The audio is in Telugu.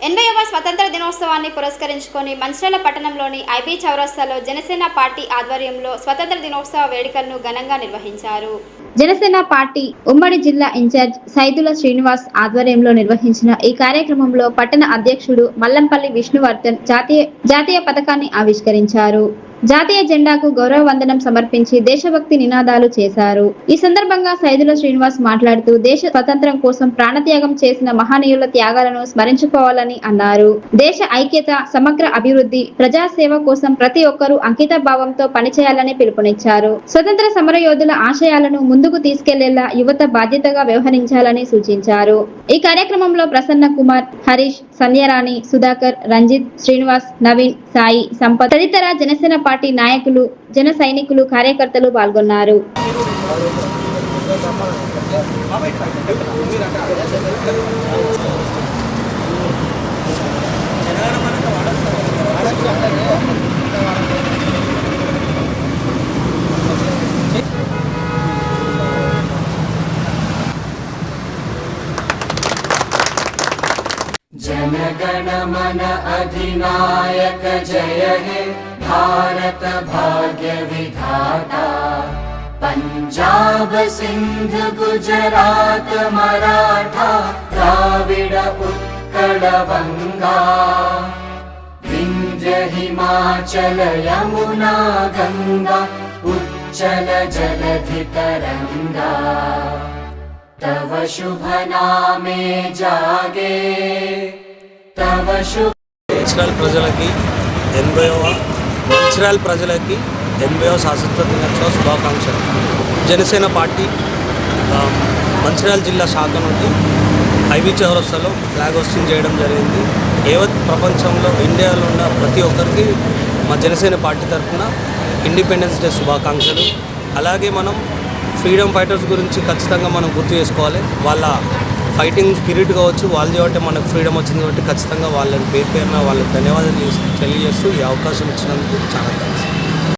80వ స్వతంత్ర దినోత్సవాన్ని పురస్కరించుకొని మంచిర్యాల పట్టణంలోని ఐబీ చౌరస్తాలో జనసేన పార్టీ ఆధ్వర్యంలో స్వతంత్ర దినోత్సవ వేడుకలను ఘనంగా నిర్వహించారు. జనసేన పార్టీ ఉమ్మడి జిల్లా ఇన్ఛార్జ్ సైదుల శ్రీనివాస్ ఆధ్వర్యంలో నిర్వహించిన ఈ కార్యక్రమంలో పట్టణ అధ్యక్షుడు మల్లంపల్లి విష్ణువర్ధన్ జాతీయ పతాకాన్ని ఆవిష్కరించారు. జాతీయ జెండాకు గౌరవ వందనం సమర్పించి దేశభక్తి నినాదాలు చేశారు. ఈ సందర్భంగా సైదుల శ్రీనివాస్ మాట్లాడుతూ దేశ స్వతంత్రం కోసం ప్రాణత్యాగం చేసిన మహనీయుల త్యాగాలను స్మరించుకోవాలని అన్నారు. దేశ ఐక్యత, సమగ్ర అభివృద్ధి, ప్రజాసేవ కోసం ప్రతి ఒక్కరూ అంకిత భావంతో పనిచేయాలని పిలుపునిచ్చారు. స్వతంత్ర సమరయోధుల ఆశయాలను ముందుకు తీసుకెళ్లేలా యువత బాధ్యతగా వ్యవహరించాలని సూచించారు. ఈ కార్యక్రమంలో ప్రసన్న కుమార్, హరీష్, సంధ్యారాణి, సుధాకర్, రంజిత్, శ్రీనివాస్, నవీన్, సాయి, సంపత్ తదితర జనసేన పార్టీ నాయకులు, జన సైనికులు, కార్యకర్తలు పాల్గొన్నారు. जनगण मन अधिनायक जय हे भारत भाग्य विधाता। पंजाब सिंध गुजरात मराठा द्राविड उत्कल बंगा विंध्य हिमाचल यमुना गंगा उच्चल जलधि तरंगा तव शुभ नामे जागे तव शुभ మంచిర్యాల ప్రజలకి 80వ స్వాతంత్ర దినోత్సవ శుభాకాంక్షలు. జనసేన పార్టీ మంచిర్యాల జిల్లా శాఖ నుండి ఐబీ చౌరస్తాలో ఫ్లాగ్ హోస్టింగ్ చేయడం జరిగింది. యావత్ ప్రపంచంలో ఇండియాలో ఉన్న ప్రతి ఒక్కరికి మా జనసేన పార్టీ తరఫున ఇండిపెండెన్స్ డే శుభాకాంక్షలు. అలాగే మనం ఫ్రీడమ్ ఫైటర్స్ గురించి ఖచ్చితంగా మనం గుర్తు చేసుకోవాలి. వాళ్ళ ఫైటింగ్ స్పిరిట్ కావచ్చు, వాళ్ళు కాబట్టి మనకు ఫ్రీడమ్ వచ్చింది కాబట్టి ఖచ్చితంగా వాళ్ళని పేరున వాళ్ళకి ధన్యవాదాలు తెలియజేస్తూ ఈ అవకాశం ఇచ్చినందుకు చాలా థ్యాంక్స్.